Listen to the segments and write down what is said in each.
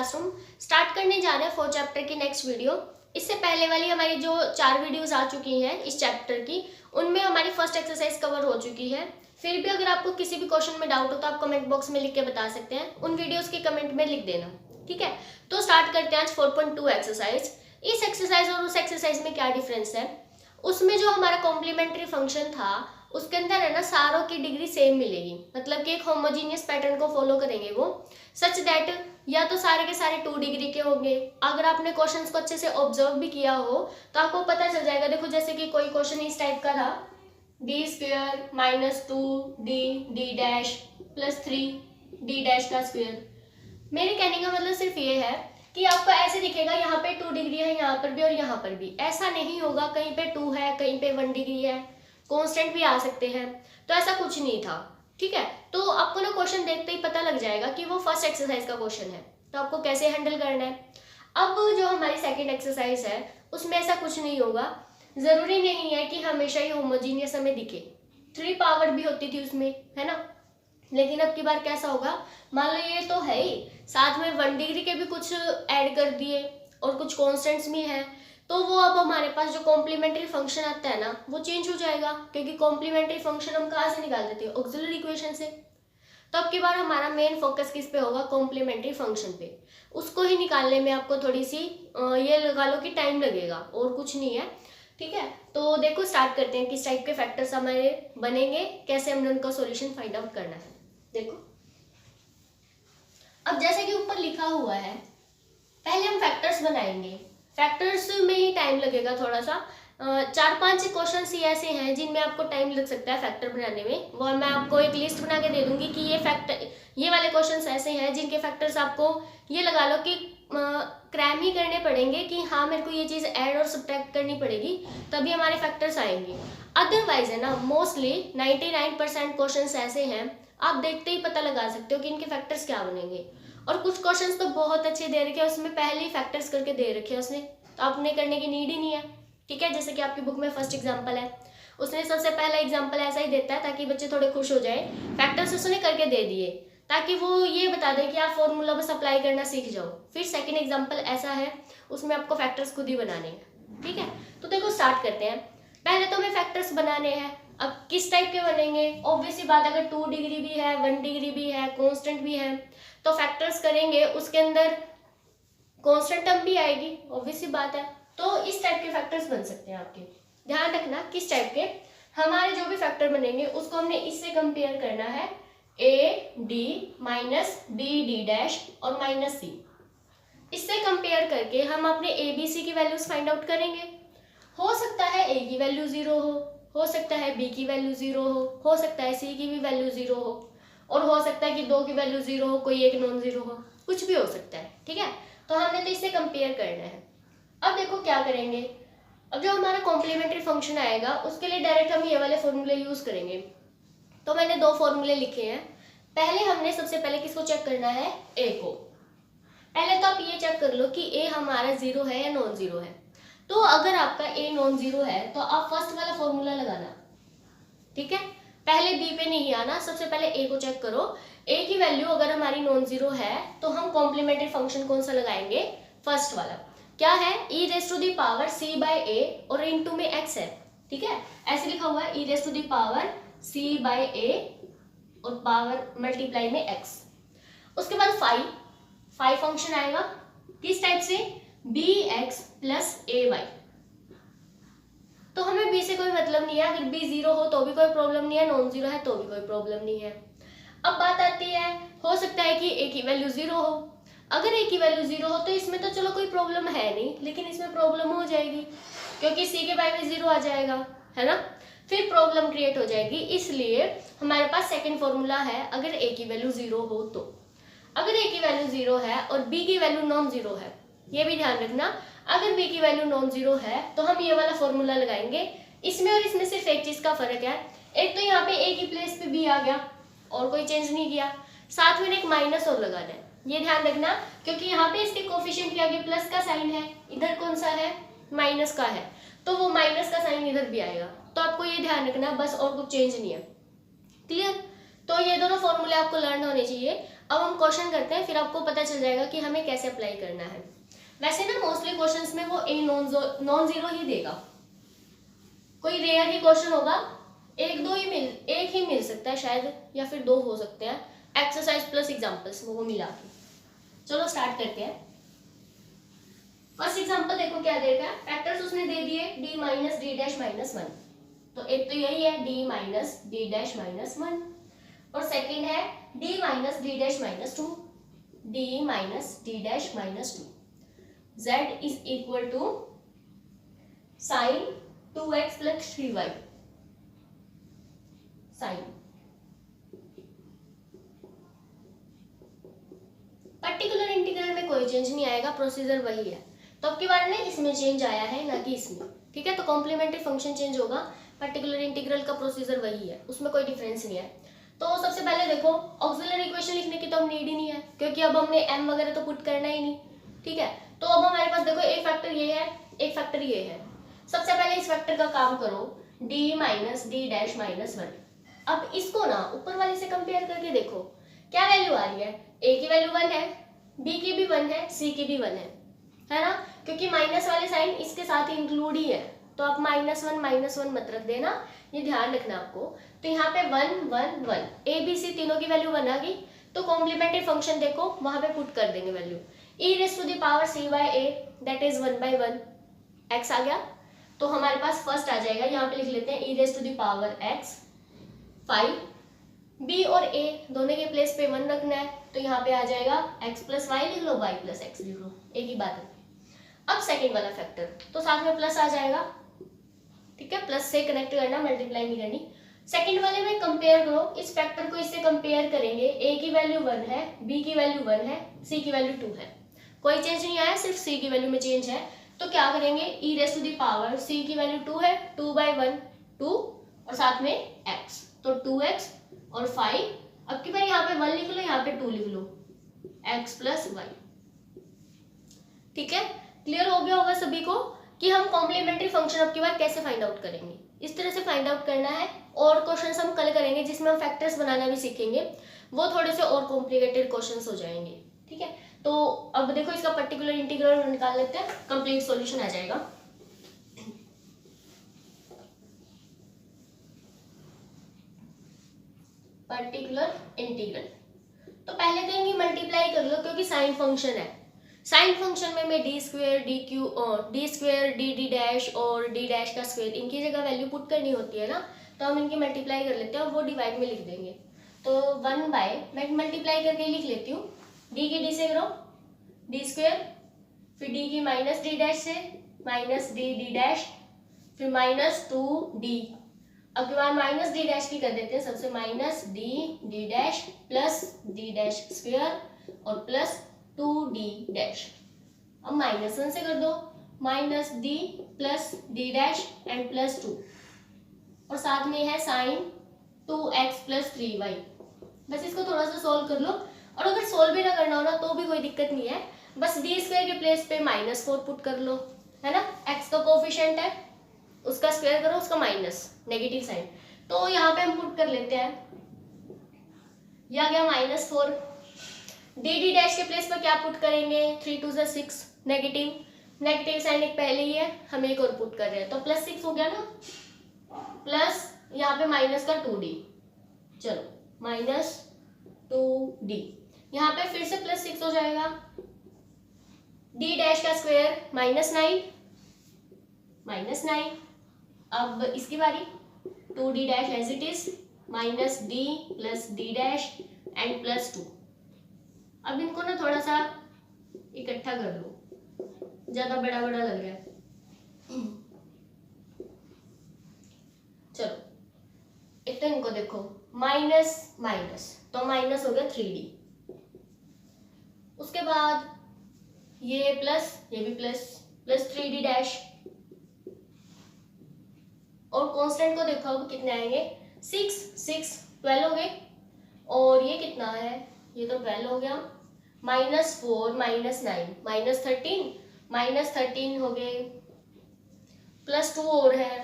Classroom start करने जा रहे हैं 4 चैप्टर की नेक्स्ट वीडियो। इससे पहले वाली हमारी जो 4 वीडियोस आ चुकी हैं इस चैप्टर की, उनमें हमारी फर्स्ट एक्सरसाइज कवर हो चुकी है। फिर भी अगर आपको किसी भी क्वेश्चन में डाउट हो तो आप कमेंट बॉक्स में लिख के बता सकते हैं, उन वीडियोस के कमेंट में लिख देना, ठीक है। तो स्टार्ट करते हैं आज 4.2 एक्सरसाइज। इस एक्सरसाइज और उस एक्सरसाइज में क्या डिफरेंस है, उसमें जो हमारा कॉम्प्लीमेंट्री फंक्शन था उसके अंदर है ना सारों की डिग्री सेम मिलेगी, मतलब कि एक होमोजीनियस पैटर्न को फॉलो करेंगे वो, सच दैट या तो सारे के सारे 2 डिग्री के होंगे। अगर आपने क्वेश्चंस को अच्छे से ऑब्जर्व भी किया हो तो आपको पता चल जाएगा। देखो जैसे कि कोई क्वेश्चन इस टाइप का था, D square minus 2d d dash plus 3d dash का स्क्वेयर। मेरे कहने का मतलब सिर्फ ये है कि आपको ऐसे दिखेगा यहाँ पे 2 डिग्री है, यहाँ पर भी और यहाँ पर भी। ऐसा नहीं होगा कहीं पे 2 है कहीं पे 1 डिग्री है, कांस्टेंट भी आ सकते हैं, तो ऐसा कुछ नहीं था, ठीक है। तो आपको ना क्वेश्चन देखते ही पता लग जाएगा कि वो फर्स्ट एक्सरसाइज का क्वेश्चन है, तो आपको कैसे हैंडल करना है। अब जो हमारी सेकंड एक्सरसाइज है उसमें ऐसा कुछ नहीं होगा, जरूरी नहीं है कि हमेशा ही होमोजीनियस हमें दिखे। 3 पावर भी होती थी उसमें, है ना, लेकिन अब की बार कैसा होगा, मान लो ये तो है ही, साथ में 1 डिग्री के भी कुछ ऐड कर दिए और कुछ कॉन्स्टेंट्स भी हैं, तो वो अब हमारे पास जो कॉम्प्लीमेंट्री फंक्शन आता है ना वो चेंज हो जाएगा, क्योंकि कॉम्प्लीमेंट्री फंक्शन हम कहाँ से निकाल देते हैं, ऑक्सिलरी इक्वेशन से। तो अब की बार हमारा मेन फोकस किस पे होगा, कॉम्प्लीमेंट्री फंक्शन पे। उसको ही निकालने में आपको थोड़ी सी ये लगा लो कि टाइम लगेगा, और कुछ नहीं है, ठीक है। तो देखो स्टार्ट करते हैं, किस टाइप के फैक्टर्स हमारे बनेंगे, कैसे हमने उनका सॉल्यूशन फाइंड आउट करना है। देखो अब जैसे कि ऊपर लिखा हुआ है, पहले हम फैक्टर्स बनाएंगे। फैक्टर्स में ही टाइम लगेगा थोड़ा सा, 4-5 क्वेश्चन ही ऐसे हैं जिनमें आपको टाइम लग सकता है फैक्टर बनाने में। वो मैं आपको एक लिस्ट बना के दे दूंगी कि ये वाले क्वेश्चंस ऐसे हैं जिनके फैक्टर्स आपको ये लगा लो कि क्रैम ही करने पड़ेंगे कि हाँ मेरे को ये चीज़ ऐड और सब्ट्रैक्ट करनी पड़ेगी, तभी हमारे फैक्टर्स आएंगे। अदरवाइज है ना, मोस्टली 99% क्वेश्चन ऐसे हैं आप देखते ही पता लगा सकते हो कि इनके फैक्टर्स क्या बनेंगे। और कुछ क्वेश्चंस तो बहुत अच्छे दे रखे हैं, उसमें पहले ही फैक्टर्स करके दे रखे हैं उसने, तो आपने करने की नीड ही नहीं है, ठीक है। जैसे कि आपकी बुक में फर्स्ट एग्जांपल है, उसने सबसे पहला एग्जांपल ऐसा ही देता है ताकि बच्चे थोड़े खुश हो जाए, फैक्टर्स उसने करके दे दिए ताकि वो ये बता दे कि आप फॉर्मूला बस अप्लाई करना सीख जाओ। फिर सेकेंड एग्जाम्पल ऐसा है, उसमें आपको फैक्टर्स खुद ही बनाने हैं, ठीक है। तो देखो स्टार्ट करते हैं। पहले तो हमें फैक्टर्स बनाने हैं। अब किस टाइप के बनेंगे, ऑब्वियस सी बात, अगर 2 डिग्री भी है, 1 डिग्री भी है, कॉन्स्टेंट भी है, तो फैक्टर्स करेंगे उसके अंदर कांस्टेंट टर्म भी आएगी, ऑब्वियस सी बात है। तो इस टाइप के फैक्टर्स बन सकते हैं आपके। ध्यान रखना किस टाइप के, हमारे जो भी फैक्टर बनेंगे उसको हमने इससे कंपेयर करना है, A D minus B D dash और माइनस सी। इससे कंपेयर करके हम अपने ए बी सी की वैल्यूज फाइंड आउट करेंगे। हो सकता है ए की वैल्यू 0 हो सकता है बी की वैल्यू 0 हो सकता है सी की भी वैल्यू 0 हो, और हो सकता है कि 2 की वैल्यू 0 हो, कोई एक नॉन 0 हो, कुछ भी हो सकता है, ठीक है। तो हमने तो इससे कंपेयर करना है। अब देखो क्या करेंगे, अब जो हमारा कॉम्प्लीमेंट्री फंक्शन आएगा उसके लिए डायरेक्ट हम ये वाले फॉर्मूले यूज करेंगे। तो मैंने 2 फॉर्मूले लिखे हैं। पहले हमने सबसे पहले किसको चेक करना है, ए को। पहले तो आप ये चेक कर लो कि ए हमारा 0 है या नॉन 0 है। तो अगर आपका ए नॉन 0 है तो आप फर्स्ट वाला फॉर्मूला लगाना, ठीक है। पहले बी पे नहीं आना, सबसे पहले ए को चेक करो। ए की वैल्यू अगर हमारी नॉन 0 है तो हम कॉम्प्लीमेंट्री फंक्शन कौन सा लगाएंगे, फर्स्ट वाला। क्या है, e raise to the power c by a और इनटू में एक्स है, ठीक है। ऐसे लिखा हुआ है, e raise to the power c by a और पावर मल्टीप्लाई में एक्स। उसके बाद फाइव फंक्शन आएगा किस टाइप से, बी एक्स प्लस ए वाई। तो हमें बी से कोई मतलब नहीं है, अगर बी 0 हो तो भी कोई प्रॉब्लम नहीं है, नॉन 0 है तो भी कोई प्रॉब्लम नहीं है। अब बात आती है, हो सकता है कि ए की वैल्यू 0 हो। अगर ए की वैल्यू 0 हो तो इसमें तो चलो कोई प्रॉब्लम है नहीं, लेकिन इसमें प्रॉब्लम हो जाएगी क्योंकि सी के बाय में 0 आ जाएगा, है ना। फिर प्रॉब्लम क्रिएट हो जाएगी, इसलिए हमारे पास सेकेंड फॉर्मूला है, अगर ए की वैल्यू 0 हो तो। अगर ए की वैल्यू 0 है और बी की वैल्यू नॉन 0 है, ये भी ध्यान रखना, अगर बी की वैल्यू नॉन 0 है तो हम ये वाला फॉर्मूला लगाएंगे। इसमें और इसमें सिर्फ एक चीज का फर्क है, एक तो यहाँ पे ए की प्लेस पे बी आ गया और कोई चेंज नहीं किया, साथ में एक माइनस और लगाना है, ये ध्यान रखना, क्योंकि यहाँ पे इसके कोफिशिएंट के आगे प्लस का साइन है, इधर कौन सा है, माइनस का है, तो वो माइनस का साइन इधर भी आएगा। तो आपको ये ध्यान रखना बस, और कुछ चेंज नहीं है, क्लियर। तो ये दोनों फॉर्मूले आपको लर्न होने चाहिए। अब हम क्वेश्चन करते हैं, फिर आपको पता चल जाएगा कि हमें कैसे अप्लाई करना है। वैसे ना मोस्टली क्वेश्चंस में वो ए नॉन जीरो ही देगा, कोई रेयर ही क्वेश्चन होगा, एक ही मिल सकता है शायद, या फिर 2 हो सकते हैं, एक्सरसाइज प्लस एग्जांपल्स वो मिला के। चलो स्टार्ट करते हैं। फर्स्ट एग्जांपल देखो क्या देगा, फैक्टर्स उसने दे दिए d minus D dash minus 1, तो एक तो यही है d minus D dash minus 1, और सेकेंड है d minus D dash minus 2, d minus D dash minus 2, z is equal to sine 2x plus 3y, sine particular integral में कोई change नहीं आएगा, प्रोसीजर वही है। तो अब की बार में इसमें चेंज आया है ना कि इसमें, ठीक है। तो कॉम्प्लीमेंट्री फंक्शन चेंज होगा, पर्टिकुलर इंटीग्रल का प्रोसीजर वही है, उसमें कोई डिफरेंस नहीं है। तो सबसे पहले देखो ऑक्सिलरी इक्वेशन लिखने की तो अब नीड ही नहीं है, क्योंकि अब हमने m वगैरह तो पुट करना ही नहीं, ठीक है। तो अब हमारे पास देखो एक फैक्टर ये है, एक फैक्टर ये है। सबसे पहले इस फैक्टर का काम करो, d minus D dash minus 1। अब इसको ना ऊपर वाले से कंपेयर करके देखो क्या वैल्यू आ रही है, a की वैल्यू 1 है, b की भी 1 है, c की भी 1 है ना, क्योंकि माइनस वाले साइन इसके साथ ही इंक्लूड ही है। तो आप माइनस वन मत रख देना, ये ध्यान रखना आपको। तो यहाँ पे 1 1 1 a b c तीनों की वैल्यू 1 आ गई, तो कॉम्प्लीमेंट्री फंक्शन देखो वहां पे पुट कर देंगे value, e raise to the power c by a that is 1/1 x आ गया। तो हमारे पास फर्स्ट आ जाएगा, यहाँ पे लिख लेते हैं e raise to the power x 5, b और a दोनों के प्लेस पे 1 रखना है, तो यहाँ पे आ जाएगा x प्लस वाई लिख लो, y प्लस एक्स लिख लो, एक ही बात है। अब सेकेंड वाला फैक्टर तो साथ में प्लस आ जाएगा, ठीक है, प्लस से कनेक्ट करना, मल्टीप्लाई नहीं करनी। सेकेंड वाले में कंपेयर करो, इस फैक्टर को इससे कंपेयर करेंगे, a की वैल्यू 1 है, b की वैल्यू 1 है, c की वैल्यू 2 है, कोई चेंज नहीं आया, सिर्फ c की वैल्यू में चेंज है। तो क्या करेंगे, e raise to the power c की वैल्यू 2 है, 2/1 2 और साथ में x, तो 2x और 5, अब की बार यहाँ पे 1 लिख लो, यहाँ पे 2 लिख लो, x प्लस वाई, ठीक है। क्लियर हो गया होगा सभी को कि हम कॉम्प्लीमेंट्री फंक्शन अब की बार कैसे फाइंड आउट करेंगे, इस तरह से फाइंड आउट करना है। और क्वेश्चंस हम कल करेंगे जिसमें हम फैक्टर्स बनाना भी सीखेंगे, वो थोड़े से और कॉम्प्लिकेटेड क्वेश्चंस हो जाएंगे, ठीक है। तो अब देखो इसका पर्टिकुलर इंटीग्रल निकाल लेते हैं, कंप्लीट सॉल्यूशन आ जाएगा। पर्टिकुलर इंटीग्रल तो पहले तो इनकी मल्टीप्लाई कर लो, क्योंकि साइन फंक्शन है, साइन फंक्शन में मैं D square D D dash और डी डैश का स्क्वेयर इनकी जगह वैल्यू पुट करनी होती है ना, तो हम इनकी मल्टीप्लाई कर लेते हैं और वो डिवाइड में लिख देंगे। तो 1 बाय मैं मल्टीप्लाई करके लिख लेती हूँ, डी की डी से करो डी स्क्वेयर, फिर डी की माइनस डी डैश से माइनस डी डी डैश, फिर माइनस 2d, अब के बाद माइनस डी डैश की कर देते हैं सबसे, minus D D dash plus D dash square और प्लस 2d डैश। अब -1 से कर दो, minus D plus D dash and plus 2, और साथ में है साइन 2x प्लस 3y। बस इसको थोड़ा सा सोल्व कर लो, और अगर सोल्व भी ना करना हो ना तो भी कोई दिक्कत नहीं है, बस डी स्क्वायर के प्लेस पे -4 पुट कर लो, है ना, x का कोफिशिएंट है उसका स्क्वायर करो, उसका माइनस नेगेटिव साइन, तो यहाँ पे हम पुट कर लेते हैं, यह आ गया -4। डी डी डैश के प्लेस पर क्या पुट करेंगे, 3 2 6, नेगेटिव साइन एक पहले ही है, हम एक और पुट कर रहे हैं, तो +6 हो गया ना, प्लस यहाँ पे माइनस का 2d, चलो -2d, यहाँ पे फिर से +6 हो जाएगा, डी डैश का स्क्वायर -9, अब इसकी बारी 2d dash as it is, minus D plus D dash and plus 2। अब इनको ना थोड़ा सा इकट्ठा कर लो, ज्यादा बड़ा बड़ा लग रहा है, चलो एक तो इनको देखो, माइनस माइनस तो माइनस हो गया 3d, उसके बाद ये प्लस, ये भी प्लस 3d डैश, और कांस्टेंट को देखो अब कितने आएंगे, 6 12 हो गए, और ये कितना है, ये तो 12 हो गया, -4 -9 -13 हो गए, +2 और है,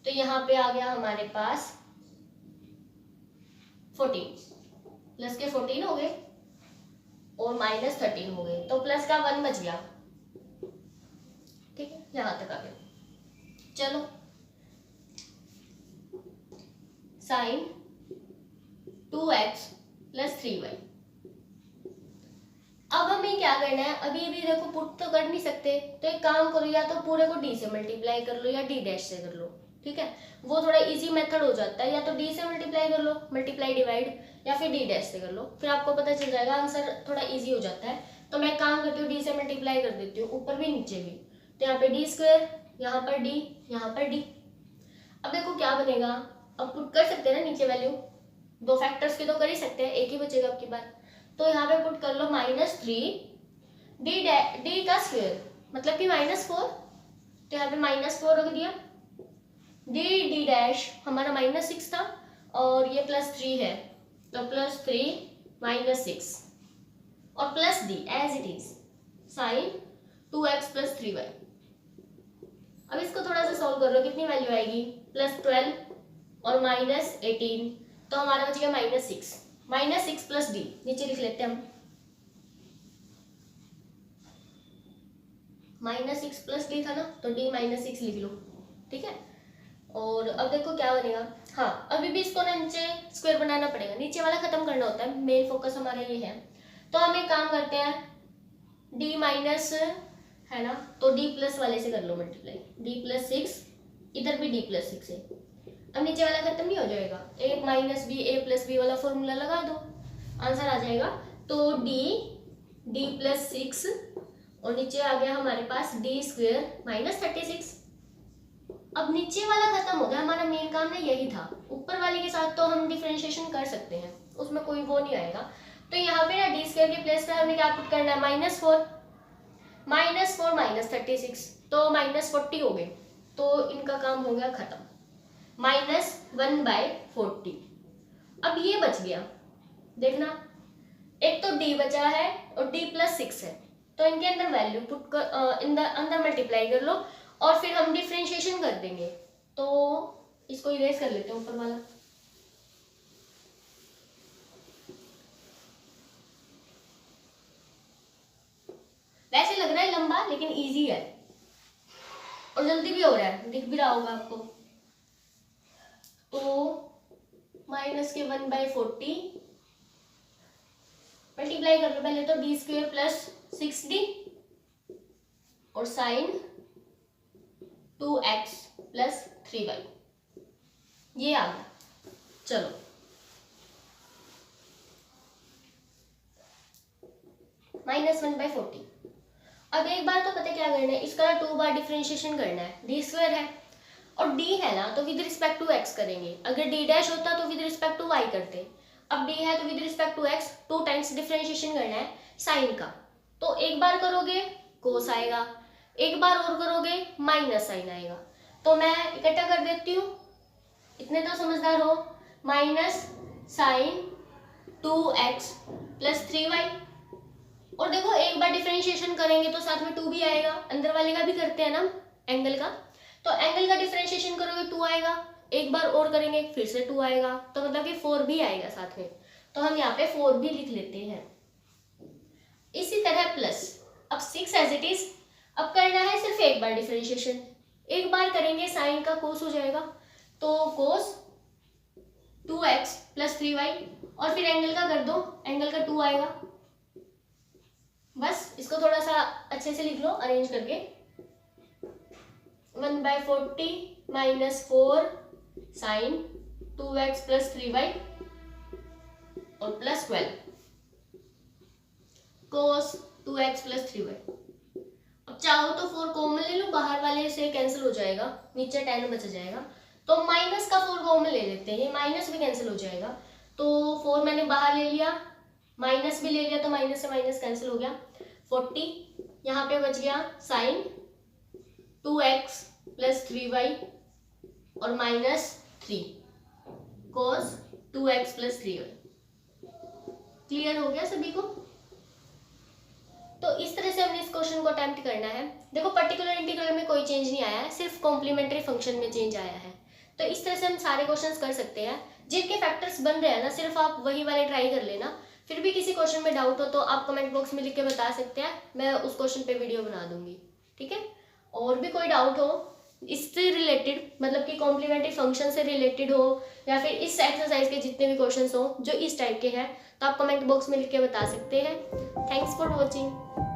तो यहाँ पे आ गया हमारे पास 14, प्लस के 14 हो गए, और -13 हो गए, तो प्लस का 1 बच गया। ठीक है, यहाँ तक आ गया। चलो साइन 2x + 3y। अब हमें क्या करना है, अभी अभी देखो पुट तो कर नहीं सकते, तो एक काम करो, या तो पूरे को d से मल्टीप्लाई कर लो या d' से कर लो। ठीक है, वो थोड़ा इजी मेथड हो जाता है, या तो d से मल्टीप्लाई कर लो, मल्टीप्लाई डिवाइड, या फिर d' से कर लो, फिर आपको पता चल जाएगा, आंसर थोड़ा इजी हो जाता है। तो मैं काम करती हूँ, d से मल्टीप्लाई कर देती हूँ, ऊपर भी नीचे भी। तो यहाँ पे d², यहाँ पर d, यहाँ पर d। अब देखो क्या बनेगा, अब पुट कर सकते हैं ना नीचे वैल्यू, दो फैक्टर्स के तो कर ही सकते हैं, एक ही बचेगा आपकी बार। तो यहाँ पे पुट कर लो -3 d का स्क्वायर, मतलब कि -4। तो यहाँ पे -4 रख दिया, d' हमारा -6 था, और ये +3 है, तो +3 - 6 और plus d as it is sine 2x + 3y। अब इसको थोड़ा सा सॉल्व कर लो, कितनी वैल्यू आएगी, +12 और -18, तो हमारा बच गया -6। -6 + d नीचे लिख लेते हैं हम, -6 + d था ना, तो d -6 लिख लो। ठीक है, और अब देखो क्या बनेगा। हाँ, अभी भी इसको ना नीचे स्क्वायर बनाना पड़ेगा, नीचे वाला खत्म करना होता है, मेन फोकस हमारा ये है। तो हम एक काम करते हैं, d माइनस है ना, तो d प्लस वाले से कर लो मल्टीप्लाई, d + 6, इधर भी d + 6 है। अब नीचे वाला खत्म नहीं हो जाएगा, a - b a + b वाला फॉर्मूला लगा दो, आंसर आ जाएगा। तो d + 6 और नीचे आ गया हमारे पास d² - 36। अब नीचे वाला खत्म हो गया, हमारा मेन काम ना यही था। ऊपर वाले के साथ तो हम डिफरेंशिएशन कर सकते हैं, उसमें कोई वो नहीं आएगा। तो यहाँ पे ना d² के प्लेस पे हमें क्या पुट करना है, -4 - 36, तो -40 हो गए, तो इनका काम हो गया खत्म, -1/40। अब ये बच गया, देखना, एक तो d बचा है और d + 6 है, तो इनके अंदर वैल्यू पुट कर अंदर मल्टीप्लाई कर लो, और फिर हम डिफरेंशिएशन कर देंगे। तो इसको इरेज कर लेते हैं ऊपर वाला। वैसे लग रहा है लंबा, लेकिन इजी है और जल्दी भी हो रहा है, दिख भी रहा होगा आपको। तो -1/40 मल्टीप्लाई कर लो पहले तो d² + 6d और साइन 2x + 3y, ये आ गया। चलो -1/40। अब एक बार तो पता क्या करना है, इसका 2 बार डिफरेंशिएशन करना है, d² है और d है ना, तो विद रिस्पेक्ट टू x करेंगे। अगर d' होता तो विद रिस्पेक्ट टू y करते, अब d है तो with respect to x 2 times differentiation करना है साइन का। तो एक बार करोगे कोस आएगा, एक बार और करोगे माइनस साइन आएगा। तो मैं इकट्ठा कर देती हूँ, इतने तो समझदार हो, -sin 2x + 3y। और देखो एक बार डिफरेंशिएशन करेंगे तो साथ में 2 भी आएगा, अंदर वाले का भी करते हैं ना एंगल का, तो एंगल का डिफरेंशिएशन करोगे 2 आएगा, एक बार और करेंगे फिर से 2 आएगा, तो मतलब कि 4 भी आएगा साथ में। तो हम यहाँ पे 4 भी लिख लेते हैं। इसी तरह प्लस, अब 6 एज इट इज। अब करना है सिर्फ एक बार डिफरेंशिएशन, एक बार करेंगे साइन का कोस हो जाएगा, तो कोस 2x + 3y, और फिर एंगल का कर दो, एंगल का 2 आएगा। बस इसको थोड़ा सा अच्छे से लिख लो अरेंज करके, 1/40 - 4 साइन 2x + 3y और +12 कोस 2x + 3y। अब चाहो तो 4 कॉमन ले लो, बाहर वाले से कैंसिल हो जाएगा, नीचे 10 बच जाएगा। तो माइनस का 4 कॉमन ले लेते हैं, ये माइनस भी कैंसिल हो जाएगा। तो 4 मैंने बाहर ले लिया, माइनस भी ले लिया, तो माइनस से माइनस कैंसिल हो गया। 40 यहाँ पे बच गया साइन 2x + 3y और -3 cos 2x + 3y। क्लियर हो गया सभी को? तो इस तरह से हमने इस क्वेश्चन को अटेम्प्ट करना है। देखो पर्टिकुलर इंटीग्रल में कोई चेंज नहीं आया है, सिर्फ कॉम्प्लीमेंट्री फंक्शन में चेंज आया है। तो इस तरह से हम सारे क्वेश्चंस कर सकते हैं। जिनके फैक्टर्स बन रहे हैं ना, सिर्फ आप वही वाले ट्राई कर लेना। फिर भी किसी क्वेश्चन में डाउट हो तो आप कमेंट बॉक्स में लिख के बता सकते हैं, मैं उस क्वेश्चन पे वीडियो बना दूंगी। ठीक है, और भी कोई डाउट हो इससे रिलेटेड, मतलब कि कॉम्प्लीमेंट्री फंक्शन से रिलेटेड हो या फिर इस एक्सरसाइज के जितने भी क्वेश्चंस हो जो इस टाइप के हैं, तो आप कमेंट बॉक्स में लिख के बता सकते हैं। Thanks for watching.